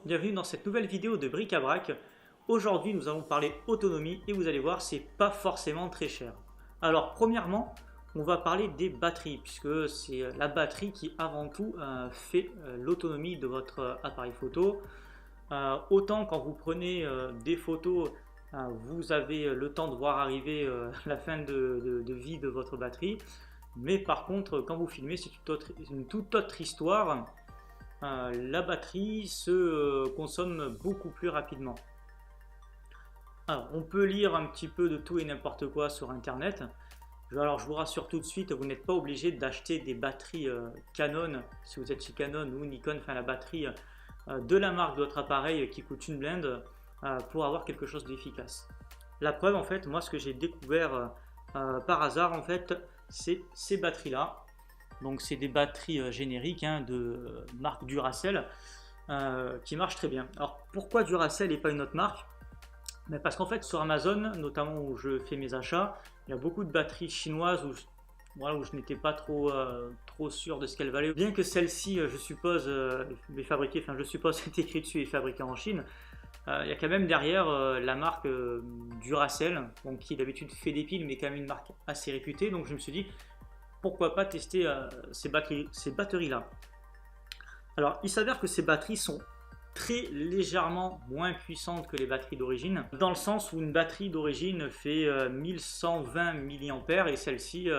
bienvenue dans cette nouvelle vidéo de bric-à-brac. Aujourd'hui nous allons parler autonomie et vous allez voir c'est pas forcément très cher. Alors premièrement on va parler des batteries puisque c'est la batterie qui avant tout fait l'autonomie de votre appareil photo. Autant quand vous prenez des photos vous avez le temps de voir arriver la fin de vie de votre batterie, mais par contre quand vous filmez c'est une toute autre histoire. La batterie se consomme beaucoup plus rapidement. Alors, on peut lire un petit peu de tout et n'importe quoi sur internet. Alors je vous rassure tout de suite, vous n'êtes pas obligé d'acheter des batteries Canon si vous êtes chez Canon ou Nikon, enfin la batterie de la marque de votre appareil qui coûte une blinde pour avoir quelque chose d'efficace. La preuve en fait, moi ce que j'ai découvert par hasard en fait, c'est ces batteries là. Donc c'est des batteries génériques de marque Duracell qui marchent très bien. Alors pourquoi Duracell et pas une autre marque? Parce qu'en fait sur Amazon, notamment où je fais mes achats, il y a beaucoup de batteries chinoises où je n'étais pas trop sûr de ce qu'elles valaient. Bien que celle-ci, je suppose, est fabriquée, enfin je suppose c'est écrit dessus et fabriquée en Chine, il y a quand même derrière la marque Duracell, donc, qui d'habitude fait des piles mais quand même une marque assez réputée. Donc je me suis dit pourquoi pas tester ces batteries là. Alors il s'avère que ces batteries sont très légèrement moins puissantes que les batteries d'origine, dans le sens où une batterie d'origine fait 1120 mAh et celles-ci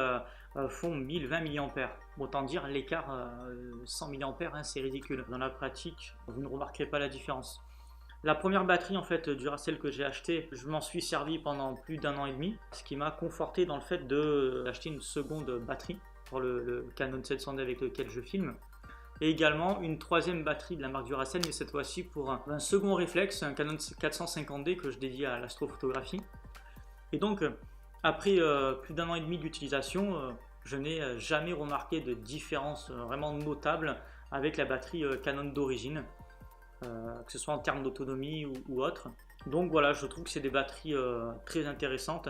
font 1020 mAh. Autant dire l'écart 100 mAh, c'est ridicule. Dans la pratique vous ne remarquerez pas la différence. La première batterie en fait Duracell que j'ai acheté, je m'en suis servi pendant plus d'un an et demi, ce qui m'a conforté dans le fait d'acheter une seconde batterie pour le Canon 700D avec lequel je filme, et également une troisième batterie de la marque Duracell, mais cette fois-ci pour un second réflexe, un Canon 450D que je dédie à l'astrophotographie. Et donc après plus d'un an et demi d'utilisation, je n'ai jamais remarqué de différence vraiment notable avec la batterie Canon d'origine. Que ce soit en termes d'autonomie ou autre. Donc voilà, je trouve que c'est des batteries très intéressantes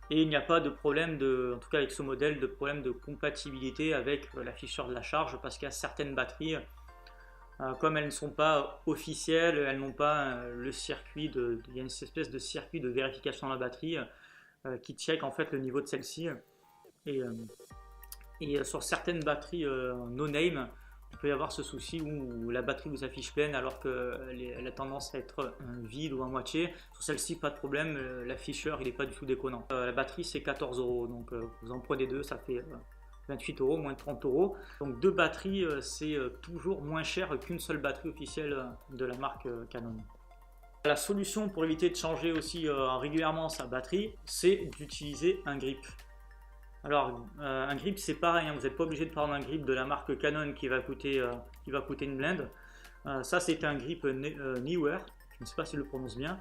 et il n'y a pas de problème, en tout cas avec ce modèle, de problème de compatibilité avec l'afficheur de la charge, parce qu'il y a certaines batteries, comme elles ne sont pas officielles, elles n'ont pas le circuit il y a une espèce de circuit de vérification de la batterie qui check en fait le niveau de celle-ci, et sur certaines batteries no name, il peut y avoir ce souci où la batterie vous affiche pleine alors qu'elle a tendance à être vide ou à moitié. Sur celle-ci, pas de problème, l'afficheur il n'est pas du tout déconnant. La batterie c'est 14 €, donc vous en prenez deux, ça fait 28 €, moins de 30 €. Donc deux batteries, c'est toujours moins cher qu'une seule batterie officielle de la marque Canon. La solution pour éviter de changer aussi régulièrement sa batterie, c'est d'utiliser un grip. Alors un grip c'est pareil, vous n'êtes pas obligé de prendre un grip de la marque Canon qui va coûter une blinde. Ça c'est un grip Neewer, je ne sais pas si je le prononce bien,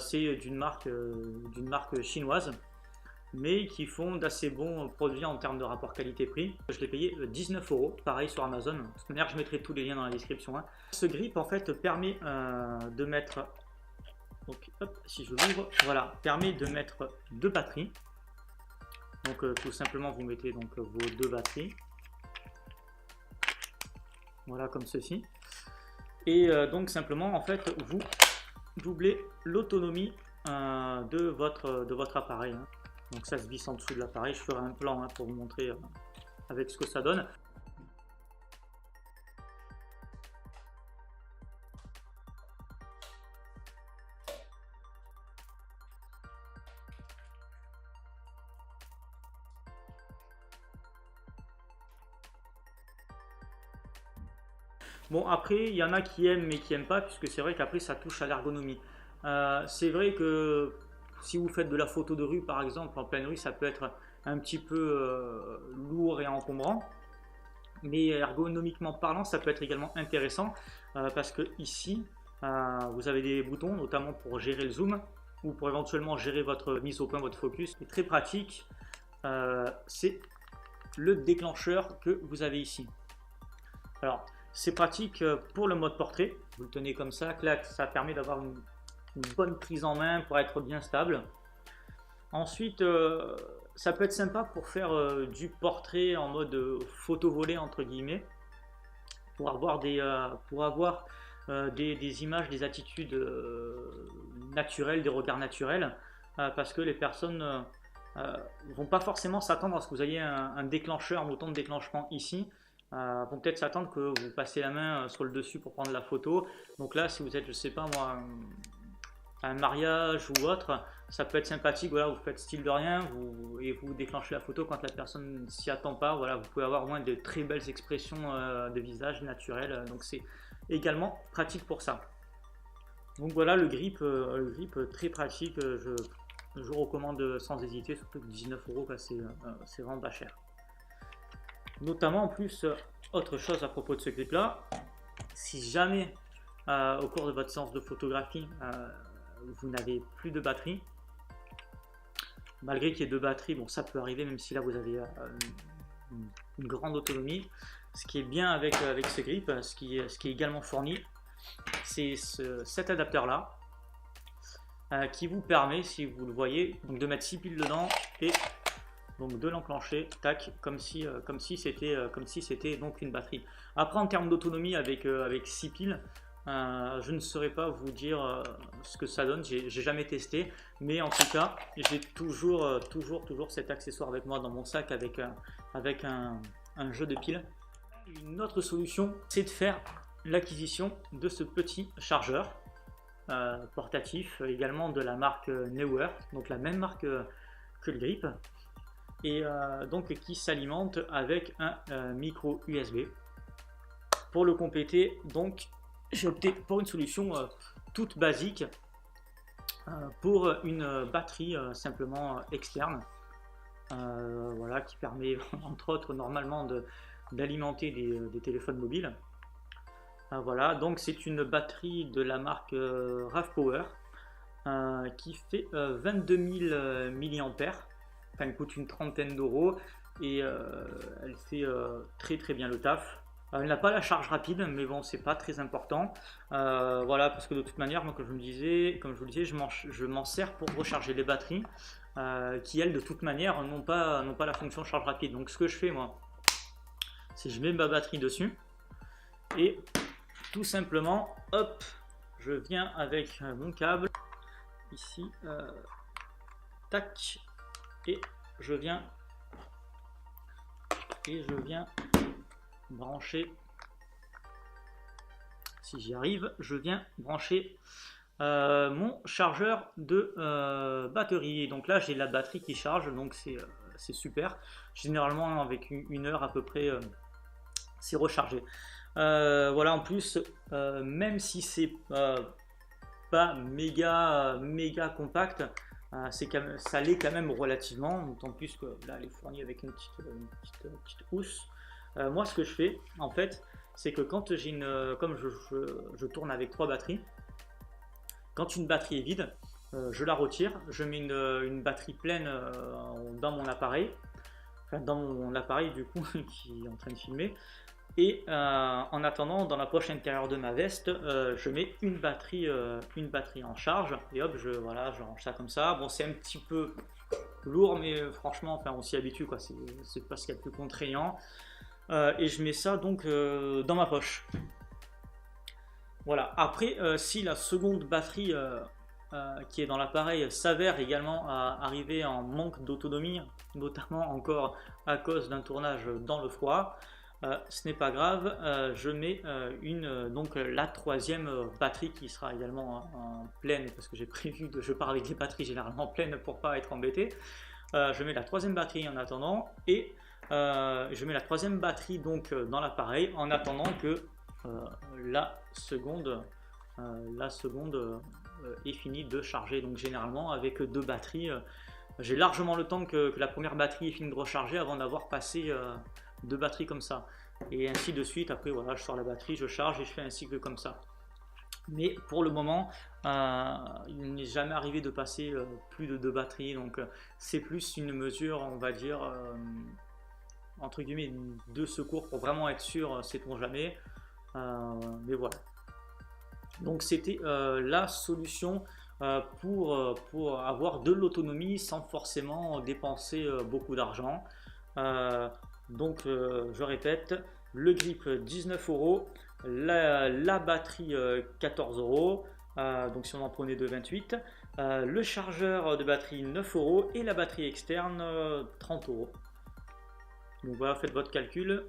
c'est d'une marque chinoise, mais qui font d'assez bons produits en termes de rapport qualité-prix. Je l'ai payé 19 €, pareil sur Amazon. De toute manière je mettrai tous les liens dans la description. Ce grip en fait permet de mettre, donc hop, si je l'ouvre, voilà, permet de mettre deux batteries. Donc tout simplement vous mettez donc vos deux batteries, voilà comme ceci, et donc simplement en fait vous doublez l'autonomie de votre appareil. Donc ça se visse en dessous de l'appareil, je ferai un plan pour vous montrer avec ce que ça donne. Bon après il y en a qui aiment mais qui n'aiment pas, puisque c'est vrai qu'après ça touche à l'ergonomie. C'est vrai que si vous faites de la photo de rue par exemple, en pleine rue, ça peut être un petit peu lourd et encombrant, mais ergonomiquement parlant ça peut être également intéressant, parce que ici vous avez des boutons notamment pour gérer le zoom ou pour éventuellement gérer votre mise au point, votre focus. C'est très pratique, c'est le déclencheur que vous avez ici. Alors c'est pratique pour le mode portrait, vous le tenez comme ça, clac, ça permet d'avoir une bonne prise en main pour être bien stable. Ensuite ça peut être sympa pour faire du portrait en mode photo volée entre guillemets, pour avoir des images, des attitudes naturelles, des regards naturels, parce que les personnes vont pas forcément s'attendre à ce que vous ayez un déclencheur, un bouton de déclenchement ici. Vont peut-être s'attendre que vous passez la main sur le dessus pour prendre la photo. Donc là, si vous êtes, je sais pas moi, un mariage ou autre, ça peut être sympathique. Voilà, vous faites style de rien et vous déclenchez la photo quand la personne s'y attend pas. Voilà, vous pouvez avoir au moins de très belles expressions de visage naturelles. Donc c'est également pratique pour ça. Donc voilà le grip très pratique. Je recommande sans hésiter, surtout que 19 euros, c'est vraiment pas cher. Notamment en plus, autre chose à propos de ce grip là, si jamais au cours de votre séance de photographie vous n'avez plus de batterie, malgré qu'il y ait deux batteries, bon ça peut arriver même si là vous avez une grande autonomie, ce qui est bien avec ce grip, ce qui est également fourni, c'est cet adapteur là qui vous permet, si vous le voyez, donc de mettre 6 piles dedans et donc de l'enclencher, tac, comme si c'était donc une batterie. Après en termes d'autonomie avec 6 piles, je ne saurais pas vous dire ce que ça donne, j'ai jamais testé, mais en tout cas j'ai toujours cet accessoire avec moi dans mon sac avec un jeu de piles. Une autre solution, c'est de faire l'acquisition de ce petit chargeur portatif, également de la marque Neewer, donc la même marque que le grip, et donc qui s'alimente avec un micro USB. Pour le compléter, donc j'ai opté pour une solution toute basique pour une batterie simplement externe, voilà, qui permet entre autres normalement d'alimenter des téléphones mobiles. Voilà, donc c'est une batterie de la marque RAV Power qui fait 22 000 mAh. Enfin, elle coûte une trentaine d'euros et elle fait très bien le taf. Elle n'a pas la charge rapide, mais bon, c'est pas très important. Voilà, parce que de toute manière, moi, comme je vous le disais, je m'en sers pour recharger les batteries qui, elles, de toute manière, n'ont pas la fonction charge rapide. Donc, ce que je fais, moi, c'est je mets ma batterie dessus et tout simplement, hop, je viens avec mon câble ici, tac, et je viens brancher, si j'y arrive, je viens brancher mon chargeur de batterie. Donc là j'ai la batterie qui charge, donc c'est super. Généralement avec une heure à peu près c'est rechargé. Voilà, en plus même si c'est pas méga compact, ça l'est quand même relativement, d'autant plus que là elle est fournie avec une petite housse. Moi ce que je fais en fait, c'est que quand j'ai comme je tourne avec 3 batteries, quand une batterie est vide, je la retire, je mets une batterie pleine dans mon appareil, enfin dans mon appareil du coup qui est en train de filmer, et en attendant, dans la poche intérieure de ma veste, je mets une batterie en charge et hop, je range ça comme ça. Bon, c'est un petit peu lourd, mais franchement, enfin, on s'y habitue, quoi. C'est pas ce qu'il y a de plus contraignant. Et je mets ça donc dans ma poche. Voilà. Après, si la seconde batterie qui est dans l'appareil s'avère également arriver en manque d'autonomie, notamment encore à cause d'un tournage dans le froid, ce n'est pas grave, je mets donc la troisième batterie qui sera également en pleine, parce que j'ai prévu je pars avec des batteries généralement pleines pour pas être embêté. Je mets la troisième batterie en attendant et je mets la troisième batterie donc dans l'appareil en attendant que la seconde est finie de charger. Donc généralement avec 2 batteries, j'ai largement le temps que la première batterie est finie de recharger avant d'avoir passé 2 batteries comme ça, et ainsi de suite. Après voilà, je sors la batterie, je charge et je fais un cycle comme ça. Mais pour le moment il n'est jamais arrivé de passer plus de 2 batteries, donc c'est plus une mesure, on va dire entre guillemets, de secours pour vraiment être sûr, sait-on jamais, mais voilà. Donc c'était la solution pour avoir de l'autonomie sans forcément dépenser beaucoup d'argent. Donc je répète, le grip 19 euros, la batterie 14 euros, donc si on en prenait de 28, le chargeur de batterie 9 euros et la batterie externe 30 euros. Donc voilà, faites votre calcul.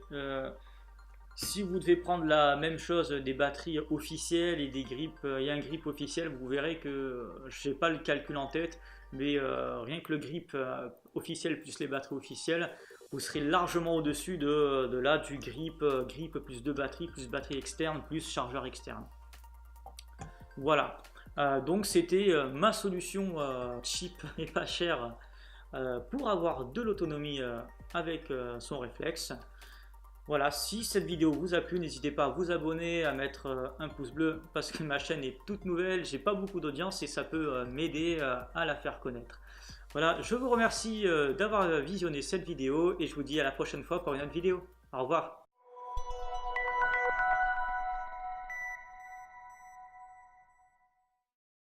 Si vous devez prendre la même chose des batteries officielles et des grippes et un grip officiel, vous verrez que je n'ai pas le calcul en tête, mais rien que le grip officiel plus les batteries officielles, vous serez largement au-dessus de là du grip, grip plus deux batteries, plus batterie externe, plus chargeur externe. Voilà. Donc c'était ma solution cheap et pas chère pour avoir de l'autonomie avec son réflexe. Voilà, si cette vidéo vous a plu, n'hésitez pas à vous abonner, à mettre un pouce bleu parce que ma chaîne est toute nouvelle, j'ai pas beaucoup d'audience et ça peut m'aider à la faire connaître. Voilà, je vous remercie d'avoir visionné cette vidéo et je vous dis à la prochaine fois pour une autre vidéo. Au revoir.